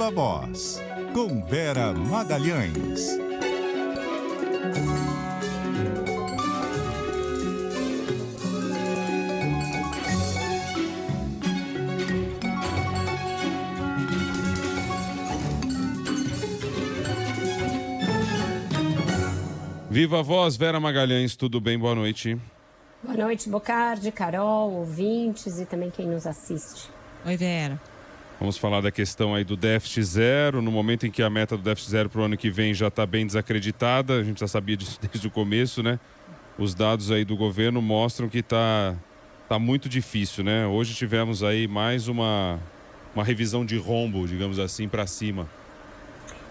Viva Voz, com Vera Magalhães. Viva Voz, Vera Magalhães, tudo bem? Boa noite. Boa noite, Bocardi, Carol, ouvintes e também quem nos assiste. Oi, Vera. Vamos falar da questão aí do déficit zero, no momento em que a meta do déficit zero para o ano que vem já está bem desacreditada, a gente já sabia disso desde o começo, né? Os dados aí do governo mostram que tá muito difícil, né? Hoje tivemos aí mais uma revisão de rombo, digamos assim, para cima.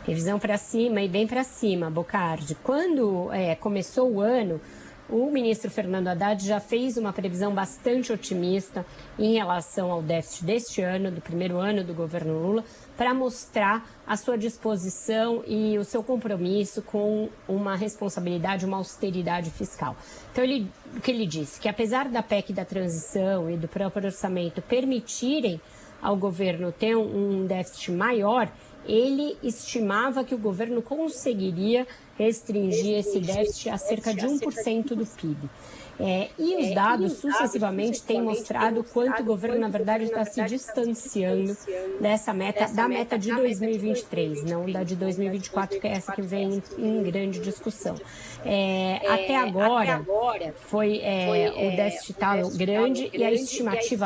Revisão para cima e bem para cima, Bocardi. Quando começou o ano, o ministro Fernando Haddad já fez uma previsão bastante otimista em relação ao déficit deste ano, do primeiro ano do governo Lula, para mostrar a sua disposição e o seu compromisso com uma responsabilidade, uma austeridade fiscal. Então, o que ele disse? Que apesar da PEC da transição e do próprio orçamento permitirem ao governo ter um déficit maior, ele estimava que o governo conseguiria restringir esse déficit a cerca de 1% do PIB. E os dados sucessivamente têm mostrado quanto o governo, na verdade, está se distanciando dessa meta, da meta de 2023, não da de 2024, que é essa que vem em grande discussão. Até agora, o déficit está grande e a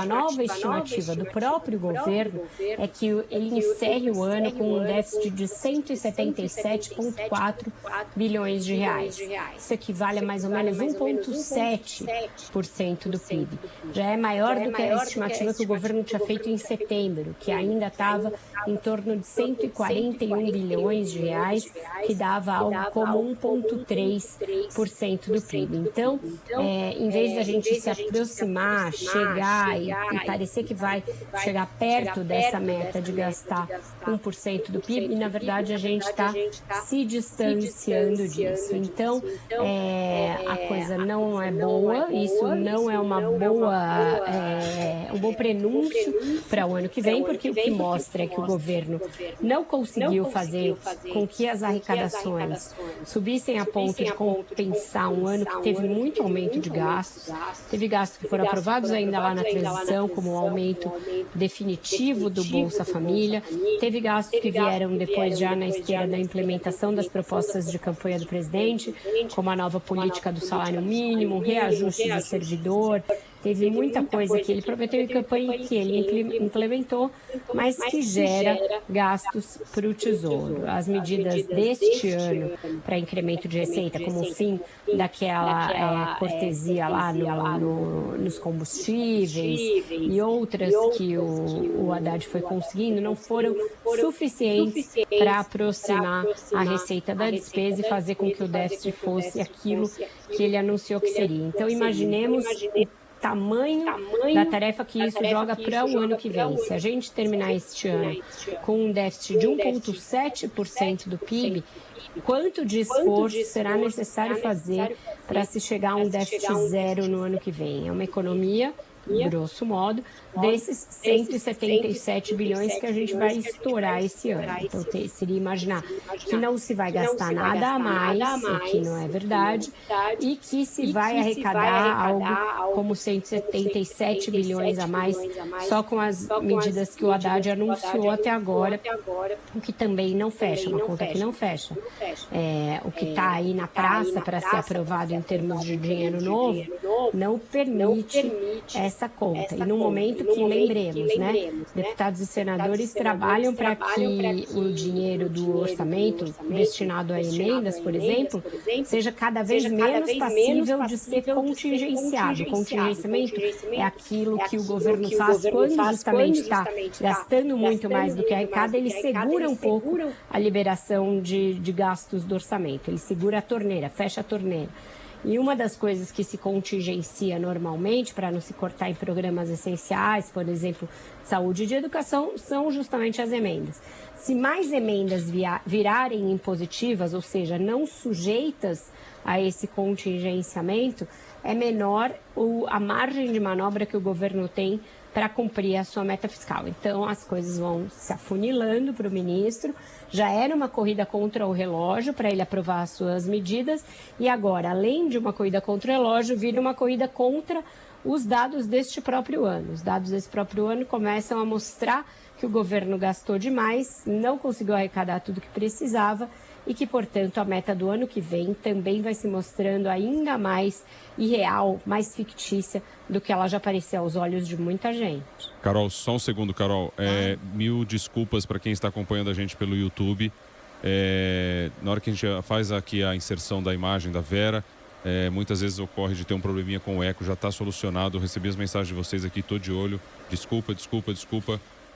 nova estimativa do próprio governo é que ele encerre o ano com um déficit de 177,4 bilhões de reais. Isso equivale a mais ou menos 1,7% do PIB. Já é maior do que a estimativa que o governo tinha feito em setembro, que ainda estava em torno de 141 bilhões de reais, que dava algo como 1,3% do PIB. Então, em vez de a gente se aproximar, chegar e parecer que vai chegar perto dessa meta de gastar 1% do PIB, na verdade a gente está se distanciando disso. Então, a coisa não é boa, isso não é um bom prenúncio para o ano que vem, porque o que mostra é que o governo não conseguiu fazer com que as arrecadações subissem a ponto de compensar um ano que teve muito aumento de gastos. Teve gastos que foram aprovados ainda lá na transição, como o aumento definitivo do Bolsa Família. Teve gastos que vieram depois já na esteira da implementação das propostas de campanha do presidente, como a nova política do salário mínimo, reajuste de servidor. Teve muita coisa que ele prometeu em campanha que ele implementou, mas que gera gastos para o Tesouro. As medidas deste ano para incremento de receita, como o fim daquela cortesia lá nos combustíveis e outras que o Haddad foi conseguindo, não foram suficientes para aproximar a receita da despesa e fazer com que o déficit fosse aquilo que ele anunciou que seria. Então, imaginemos tamanho da tarefa que isso joga para o ano que vem. Se a gente terminar este ano com um déficit de 1,7% do PIB, quanto de esforço será necessário fazer para se chegar a um déficit zero no ano que vem? É uma economia, grosso modo, desses 177 bilhões que a gente vai estourar esse ano. Então, seria imaginar que não se vai gastar nada a mais, o que não é verdade, e que se vai arrecadar algo como 177 bilhões a mais, só com as medidas que o Haddad anunciou até agora, o que também não fecha, uma conta que não fecha. O que está aí na praça para ser aprovado em termos de dinheiro novo, não permite essa conta. E no momento que, lembremos, né, deputados e senadores trabalham para que o dinheiro do orçamento destinado a emendas, por exemplo, seja cada vez menos passível de ser contingenciado. O contingenciamento é aquilo que o governo faz quando justamente está gastando muito mais do que arrecada, ele segura um pouco a liberação de gastos do orçamento. Ele segura a torneira, fecha a torneira. E uma das coisas que se contingencia normalmente, para não se cortar em programas essenciais, por exemplo, saúde e educação, são justamente as emendas. Se mais emendas virarem impositivas, ou seja, não sujeitas a esse contingenciamento, é menor a margem de manobra que o governo tem para cumprir a sua meta fiscal. Então, as coisas vão se afunilando para o ministro. Já era uma corrida contra o relógio para ele aprovar as suas medidas e agora, além de uma corrida contra o relógio, vira uma corrida contra os dados deste próprio ano. Os dados desse próprio ano começam a mostrar que o governo gastou demais, não conseguiu arrecadar tudo que precisava e que, portanto, a meta do ano que vem também vai se mostrando ainda mais irreal, mais fictícia do que ela já parecia aos olhos de muita gente. Carol, só um segundo, Carol. Mil desculpas para quem está acompanhando a gente pelo YouTube. Na hora que a gente faz aqui a inserção da imagem da Vera, muitas vezes ocorre de ter um probleminha com o eco, já está solucionado. Eu recebi as mensagens de vocês aqui, tô de olho. Desculpa.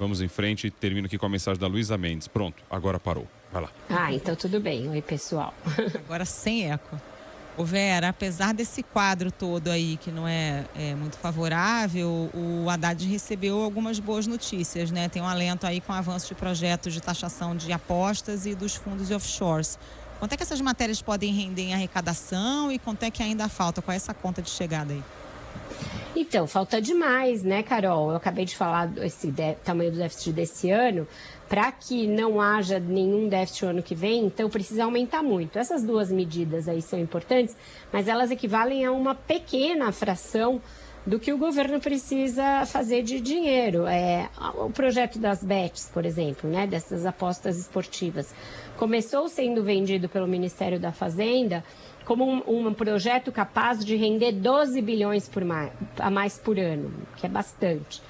Vamos em frente e termino aqui com a mensagem da Luísa Mendes. Pronto, agora parou. Vai lá. Então tudo bem. Oi, pessoal. Agora sem eco. Ô Vera, apesar desse quadro todo aí que não é muito favorável, o Haddad recebeu algumas boas notícias, né? Tem um alento aí com o avanço de projetos de taxação de apostas e dos fundos de offshores. Quanto é que essas matérias podem render em arrecadação e quanto é que ainda falta? Qual é essa conta de chegada aí? Então, falta demais, né, Carol? Eu acabei de falar esse tamanho do déficit desse ano. Para que não haja nenhum déficit no ano que vem, então precisa aumentar muito. Essas duas medidas aí são importantes, mas elas equivalem a uma pequena fração do que o governo precisa fazer de dinheiro. O projeto das bets, por exemplo, né, dessas apostas esportivas, começou sendo vendido pelo Ministério da Fazenda como um projeto capaz de render 12 bilhões a mais por ano, que é bastante.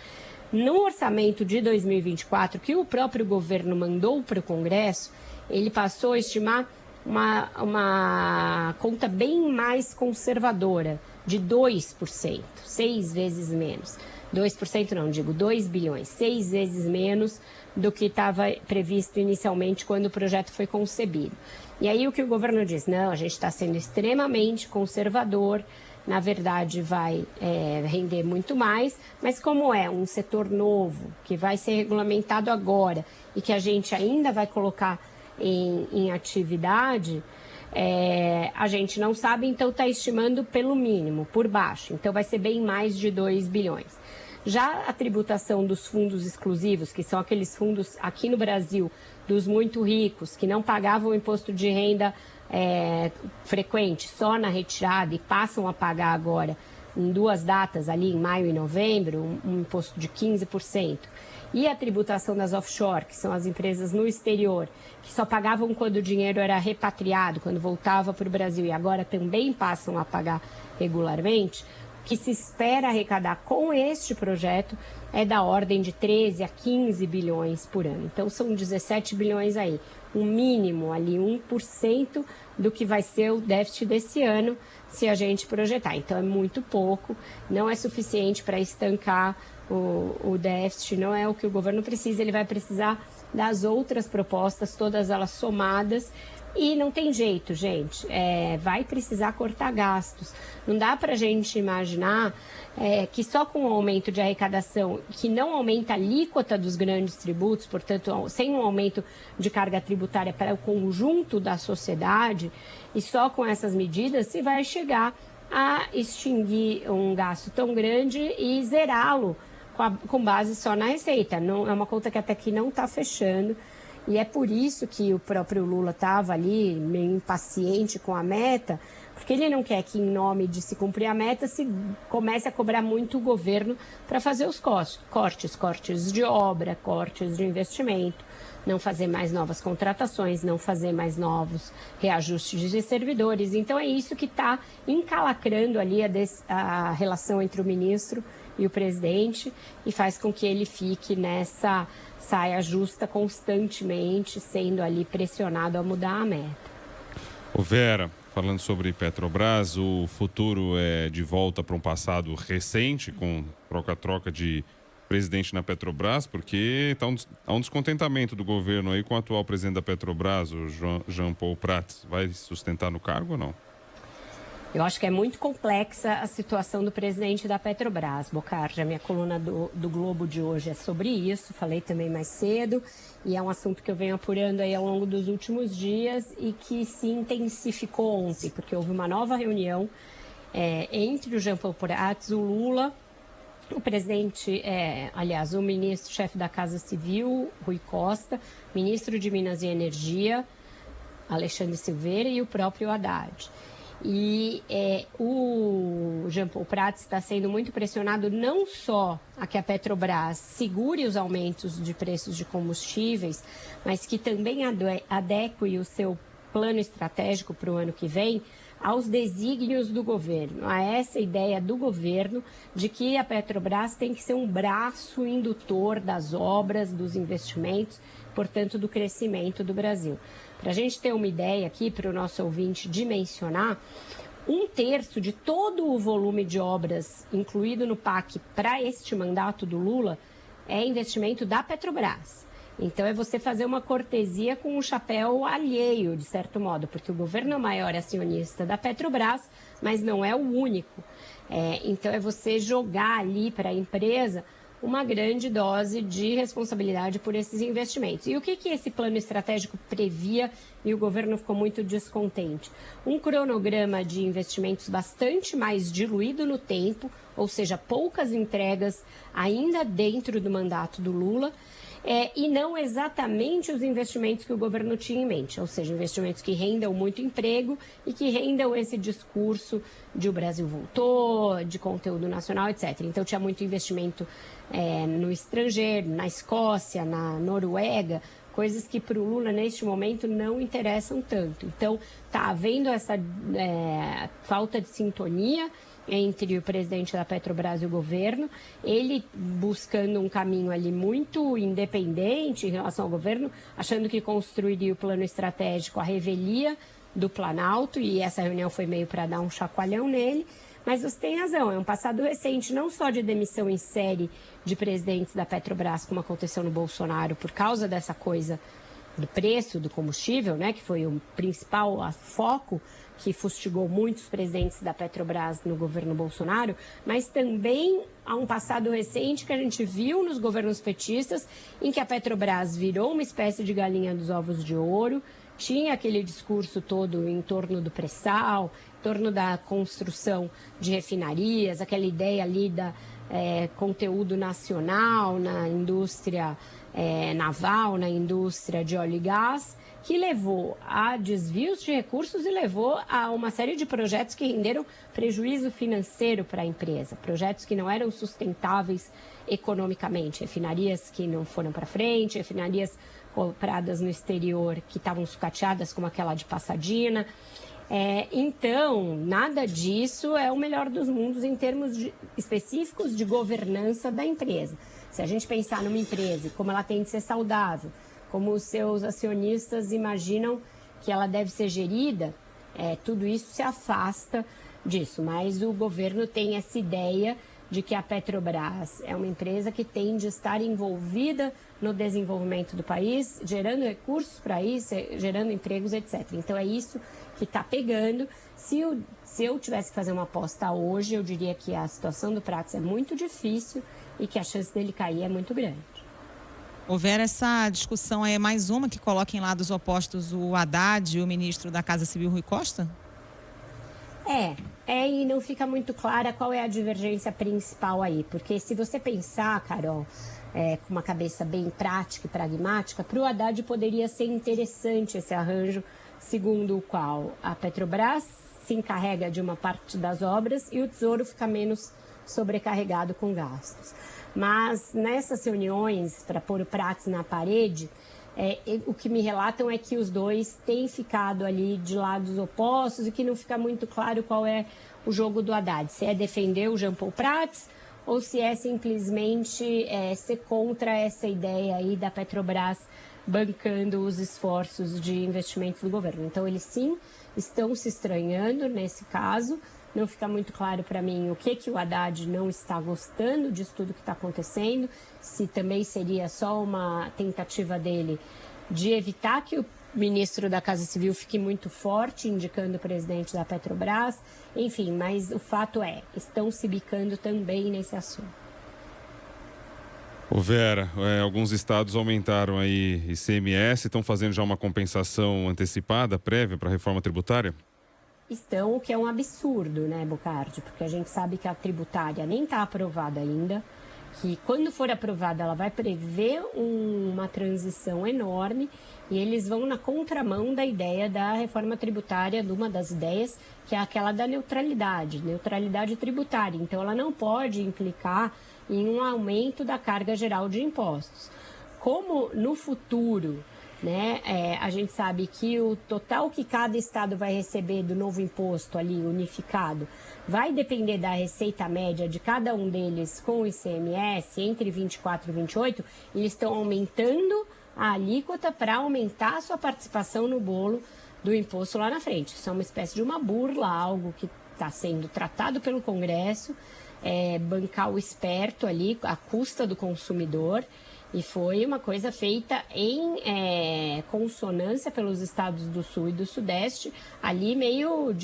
No orçamento de 2024, que o próprio governo mandou para o Congresso, ele passou a estimar uma conta bem mais conservadora, de 2%, 6 vezes menos. 2% não, digo 2 bilhões, 6 vezes menos do que estava previsto inicialmente quando o projeto foi concebido. E aí o que o governo diz? Não, a gente está sendo extremamente conservador, na verdade vai render muito mais, mas como é um setor novo, que vai ser regulamentado agora e que a gente ainda vai colocar em atividade, a gente não sabe, então está estimando pelo mínimo, por baixo. Então vai ser bem mais de 2 bilhões. Já a tributação dos fundos exclusivos, que são aqueles fundos aqui no Brasil, dos muito ricos, que não pagavam imposto de renda frequente, só na retirada, e passam a pagar agora em duas datas, ali em maio e novembro, um imposto de 15%. E a tributação das offshore, que são as empresas no exterior, que só pagavam quando o dinheiro era repatriado, quando voltava para o Brasil, e agora também passam a pagar regularmente, o que se espera arrecadar com este projeto é da ordem de 13 a 15 bilhões por ano. Então, são 17 bilhões aí. Um mínimo ali, 1% do que vai ser o déficit desse ano, se a gente projetar. Então, é muito pouco, não é suficiente para estancar o déficit, não é o que o governo precisa. Ele vai precisar das outras propostas, todas elas somadas. E não tem jeito, gente, vai precisar cortar gastos. Não dá para a gente imaginar que só com o aumento de arrecadação, que não aumenta a alíquota dos grandes tributos, portanto, sem um aumento de carga tributária para o conjunto da sociedade, e só com essas medidas se vai chegar a extinguir um gasto tão grande e zerá-lo com base só na receita. Não, é uma conta que até aqui não está fechando. E é por isso que o próprio Lula estava ali meio impaciente com a meta, porque ele não quer que, em nome de se cumprir a meta, se comece a cobrar muito o governo para fazer os cortes de obra, cortes de investimento, não fazer mais novas contratações, não fazer mais novos reajustes de servidores. Então é isso que está encalacrando ali a relação entre o ministro e o presidente e faz com que ele fique nessa saia justa constantemente, sendo ali pressionado a mudar a meta. Ô Vera, falando sobre Petrobras, o futuro é de volta para um passado recente, com troca-troca de presidente na Petrobras, porque há um descontentamento do governo aí com o atual presidente da Petrobras, o Jean Paul Prats. Vai sustentar no cargo ou não? Eu acho que é muito complexa a situação do presidente da Petrobras, Bocardi. A minha coluna do Globo de hoje é sobre isso, falei também mais cedo, e é um assunto que eu venho apurando aí ao longo dos últimos dias e que se intensificou ontem, porque houve uma nova reunião entre o Jean Paul Prats, o Lula, o presidente, o ministro-chefe da Casa Civil, Rui Costa, ministro de Minas e Energia, Alexandre Silveira, e o próprio Haddad. E o Jean Paul Prats está sendo muito pressionado não só a que a Petrobras segure os aumentos de preços de combustíveis, mas que também adeque o seu plano estratégico para o ano que vem aos desígnios do governo, a essa ideia do governo de que a Petrobras tem que ser um braço indutor das obras, dos investimentos, portanto, do crescimento do Brasil. Para a gente ter uma ideia aqui, para o nosso ouvinte dimensionar, 1/3 de todo o volume de obras incluído no PAC para este mandato do Lula é investimento da Petrobras. Então, é você fazer uma cortesia com um chapéu alheio, de certo modo, porque o governo é o maior acionista da Petrobras, mas não é o único. Então, é você jogar ali para a empresa uma grande dose de responsabilidade por esses investimentos. E o que esse plano estratégico previa e o governo ficou muito descontente? Um cronograma de investimentos bastante mais diluído no tempo, ou seja, poucas entregas ainda dentro do mandato do Lula, e não exatamente os investimentos que o governo tinha em mente, ou seja, investimentos que rendam muito emprego e que rendam esse discurso de o Brasil voltou, de conteúdo nacional, etc. Então, tinha muito investimento no estrangeiro, na Escócia, na Noruega, coisas que para o Lula, neste momento, não interessam tanto. Então, está havendo essa falta de sintonia entre o presidente da Petrobras e o governo, ele buscando um caminho ali muito independente em relação ao governo, achando que construiria o plano estratégico à revelia do Planalto, e essa reunião foi meio para dar um chacoalhão nele, mas você tem razão, é um passado recente não só de demissão em série de presidentes da Petrobras, como aconteceu no Bolsonaro, por causa dessa coisa do preço do combustível, né, que foi o principal foco que fustigou muitos presidentes da Petrobras no governo Bolsonaro, mas também há um passado recente que a gente viu nos governos petistas, em que a Petrobras virou uma espécie de galinha dos ovos de ouro, tinha aquele discurso todo em torno do pré-sal, em torno da construção de refinarias, aquela ideia ali da conteúdo nacional na indústria naval, na indústria de óleo e gás, que levou a desvios de recursos e levou a uma série de projetos que renderam prejuízo financeiro para a empresa, projetos que não eram sustentáveis economicamente, refinarias que não foram para frente, refinarias compradas no exterior que estavam sucateadas, como aquela de Pasadena. Então, nada disso é o melhor dos mundos em termos específicos de governança da empresa. Se a gente pensar numa empresa, como ela tem de ser saudável, como os seus acionistas imaginam que ela deve ser gerida, tudo isso se afasta disso. Mas o governo tem essa ideia de que a Petrobras é uma empresa que tem de estar envolvida no desenvolvimento do país, gerando recursos para isso, gerando empregos, etc. Então, é isso que está pegando. Se eu tivesse que fazer uma aposta hoje, eu diria que a situação do Prats é muito difícil e que a chance dele cair é muito grande. Houver essa discussão, é mais uma que coloca em lados opostos o Haddad e o ministro da Casa Civil, Rui Costa? E não fica muito clara qual é a divergência principal aí, porque se você pensar, Carol, com uma cabeça bem prática e pragmática, para o Haddad poderia ser interessante esse arranjo, segundo o qual a Petrobras se encarrega de uma parte das obras e o Tesouro fica menos sobrecarregado com gastos. Mas nessas reuniões, para pôr o Prats na parede, o que me relatam é que os dois têm ficado ali de lados opostos e que não fica muito claro qual é o jogo do Haddad. Se é defender o Jean Paul Prats ou se é simplesmente ser contra essa ideia aí da Petrobras bancando os esforços de investimentos do governo. Então, eles sim estão se estranhando nesse caso. Não fica muito claro para mim o que o Haddad não está gostando disso tudo que está acontecendo, se também seria só uma tentativa dele de evitar que o ministro da Casa Civil fique muito forte, indicando o presidente da Petrobras. Enfim, mas o fato estão se bicando também nesse assunto. Ô Vera, alguns estados aumentaram aí ICMS, estão fazendo já uma compensação antecipada, prévia para a reforma tributária? estão, o que é um absurdo, né, Bocardi? Porque a gente sabe que a tributária nem está aprovada ainda, que quando for aprovada ela vai prever uma transição enorme e eles vão na contramão da ideia da reforma tributária, de uma das ideias, que é aquela da neutralidade tributária. Então ela não pode implicar em um aumento da carga geral de impostos. Como no futuro, né, a gente sabe que o total que cada estado vai receber do novo imposto ali unificado vai depender da receita média de cada um deles com o ICMS entre 24 e 28, eles estão aumentando a alíquota para aumentar a sua participação no bolo do imposto lá na frente. Isso é uma espécie de uma burla, algo que está sendo tratado pelo Congresso, bancar o esperto ali, à custa do consumidor. E foi uma coisa feita em consonância pelos estados do Sul e do Sudeste, ali meio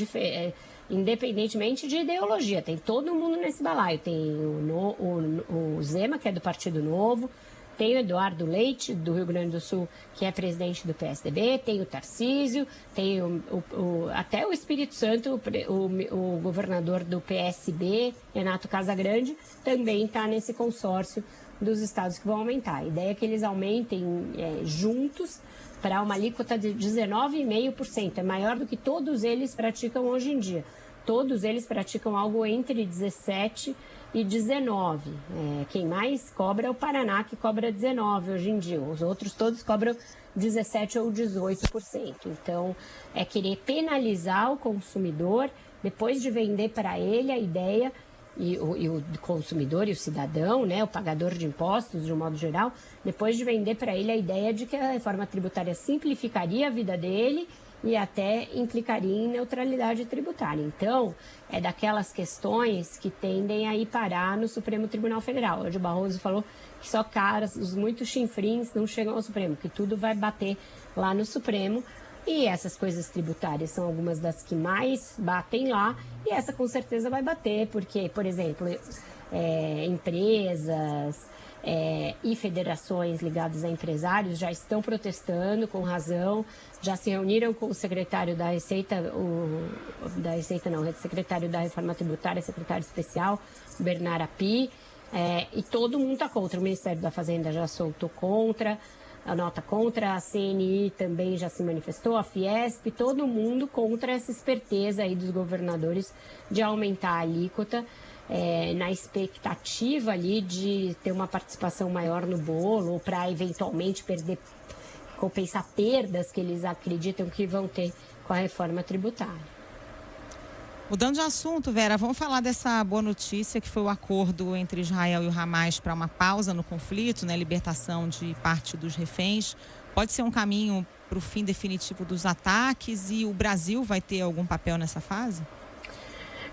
independentemente de ideologia. Tem todo mundo nesse balaio. Tem o Zema, que é do Partido Novo, tem o Eduardo Leite, do Rio Grande do Sul, que é presidente do PSDB, tem o Tarcísio, tem até o Espírito Santo, o governador do PSB, Renato Casagrande, também está nesse consórcio dos estados que vão aumentar. A ideia é que eles aumentem juntos para uma alíquota de 19,5%. É maior do que todos eles praticam hoje em dia. Todos eles praticam algo entre 17% e 19%. Quem mais cobra é o Paraná, que cobra 19% hoje em dia. Os outros todos cobram 17% ou 18%. Então, é querer penalizar o consumidor, depois de vender para ele a ideia, e o consumidor e o cidadão, né, o pagador de impostos, de um modo geral, depois de vender para ele a ideia de que a reforma tributária simplificaria a vida dele e até implicaria em neutralidade tributária. Então, é daquelas questões que tendem a ir parar no Supremo Tribunal Federal. Hoje o Barroso falou que só caras, os muito chinfrins não chegam ao Supremo, que tudo vai bater lá no Supremo. E essas coisas tributárias são algumas das que mais batem lá, e essa com certeza vai bater, porque, por exemplo, empresas e federações ligadas a empresários já estão protestando com razão, já se reuniram com o secretário da Receita, secretário da Reforma Tributária, secretário especial, Bernard Api, e todo mundo está contra. O Ministério da Fazenda já soltou a nota contra, a CNI também já se manifestou, a Fiesp, todo mundo contra essa esperteza aí dos governadores de aumentar a alíquota, na expectativa ali de ter uma participação maior no bolo, ou para eventualmente compensar perdas que eles acreditam que vão ter com a reforma tributária. Mudando de assunto, Vera, vamos falar dessa boa notícia que foi o acordo entre Israel e o Hamas para uma pausa no conflito, né, libertação de parte dos reféns. Pode ser um caminho para o fim definitivo dos ataques, e o Brasil vai ter algum papel nessa fase?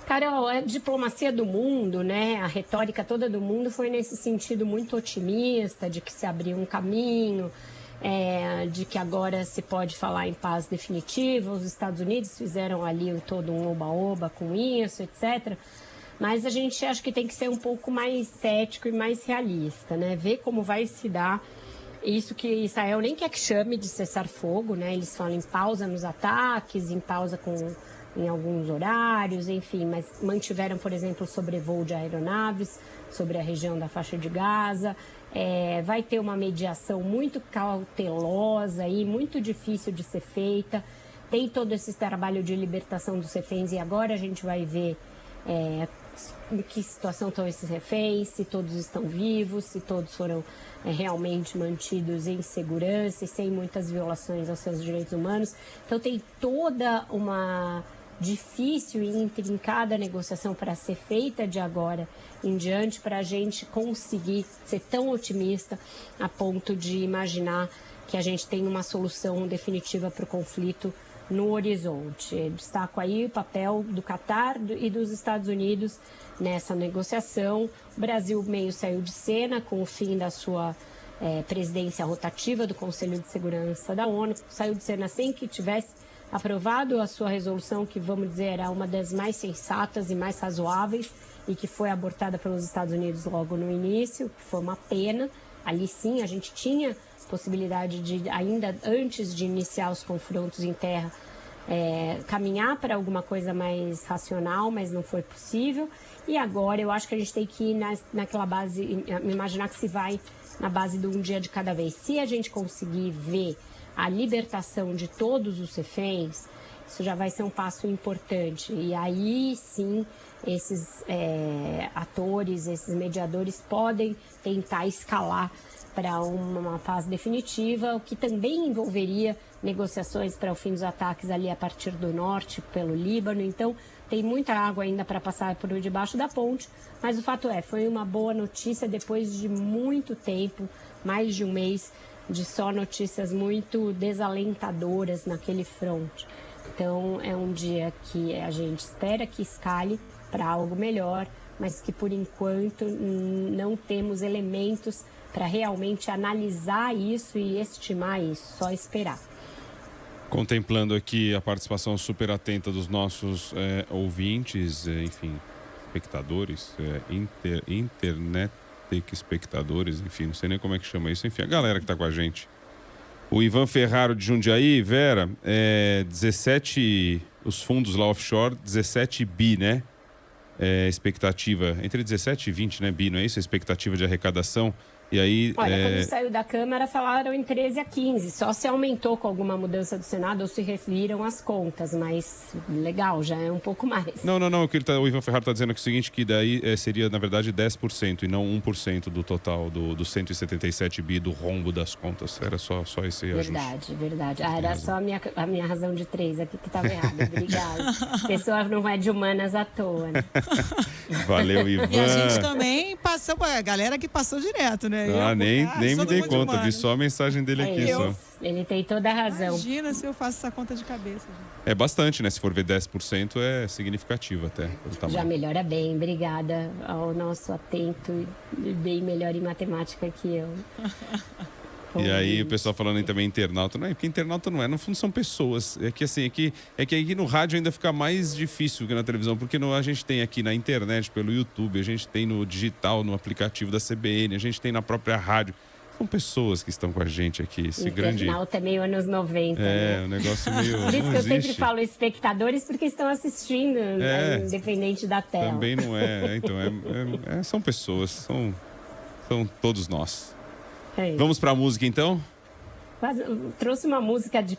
Carol, a diplomacia do mundo, né, a retórica toda do mundo foi nesse sentido muito otimista, de que se abriu um caminho, de que agora se pode falar em paz definitiva. Os Estados Unidos fizeram ali todo um oba-oba com isso, etc. Mas a gente acha que tem que ser um pouco mais cético e mais realista, né? Ver como vai se dar isso que Israel nem quer que chame de cessar-fogo, né? Eles falam em pausa nos ataques, em pausa em alguns horários, enfim, mas mantiveram, por exemplo, o sobrevoo de aeronaves sobre a região da faixa de Gaza. Vai ter uma mediação muito cautelosa e muito difícil de ser feita. Tem todo esse trabalho de libertação dos reféns, e agora a gente vai ver em que situação estão esses reféns, se todos estão vivos, se todos foram realmente mantidos em segurança e sem muitas violações aos seus direitos humanos. Então tem toda uma difícil e intrincada negociação para ser feita de agora em diante, para a gente conseguir ser tão otimista a ponto de imaginar que a gente tem uma solução definitiva para o conflito no horizonte. Eu destaco aí o papel do Catar e dos Estados Unidos nessa negociação. O Brasil meio saiu de cena com o fim da sua presidência rotativa do Conselho de Segurança da ONU, saiu de cena sem que tivesse aprovado a sua resolução, que, vamos dizer, era uma das mais sensatas e mais razoáveis, e que foi abortada pelos Estados Unidos logo no início, que foi uma pena. Ali sim a gente tinha possibilidade de, ainda antes de iniciar os confrontos em terra, caminhar para alguma coisa mais racional, mas não foi possível. E agora eu acho que a gente tem que ir naquela base, imaginar que se vai na base do um dia de cada vez. Se a gente conseguir ver a libertação de todos os reféns, isso já vai ser um passo importante. E aí sim, esses atores, esses mediadores podem tentar escalar para uma paz definitiva, o que também envolveria negociações para o fim dos ataques ali a partir do norte, pelo Líbano. Então, tem muita água ainda para passar por debaixo da ponte, mas o fato foi uma boa notícia depois de muito tempo, mais de um mês, de só notícias muito desalentadoras naquele fronte. Então, é um dia que a gente espera que escale para algo melhor, mas que, por enquanto, não temos elementos para realmente analisar isso e estimar isso, só esperar. Contemplando aqui a participação super atenta dos nossos ouvintes, enfim, espectadores, internet espectadores, enfim, não sei nem como é que chama isso, enfim, a galera que está com a gente. O Ivan Ferraro de Jundiaí, Vera, 17, os fundos lá offshore, 17 bi, né? Expectativa, entre 17 e 20, né, bi, não é isso? A expectativa de arrecadação. E aí, olha, quando saiu da Câmara, falaram em 13 a 15. Só se aumentou com alguma mudança do Senado ou se reviram as contas. Mas legal, já é um pouco mais. Não. O Ivan Ferraro está dizendo aqui o seguinte, que daí seria, na verdade, 10% e não 1% do total do 177 bi do rombo das contas. Era só esse ajuste. Verdade. Era só a minha razão de 3 aqui que estava errada. Obrigada. Pessoa não é de humanas à toa, né? Valeu, Ivan. E a gente também passou, a galera que passou direto, né? Nem me dei conta, vi só a mensagem dele aqui. Só. Ele tem toda a razão. Imagina se eu faço essa conta de cabeça. Gente. É bastante, né? Se for ver 10%, é significativo até. Já melhora bem. Obrigada ao nosso atento e bem melhor em matemática que eu. E aí o pessoal falando também internauta. Não, porque internauta não é, no fundo são pessoas. É que assim, é que aqui no rádio ainda fica mais difícil que na televisão, porque a gente tem aqui na internet, pelo YouTube, a gente tem no digital, no aplicativo da CBN, a gente tem na própria rádio. São pessoas que estão com a gente aqui. Esse grande. Internauta é meio anos 90. Né? O negócio meio. Por isso que eu sempre falo espectadores, porque estão assistindo, independente da tela. Também não é. Então, são pessoas, são todos nós. Vamos para a música, então? Trouxe uma música de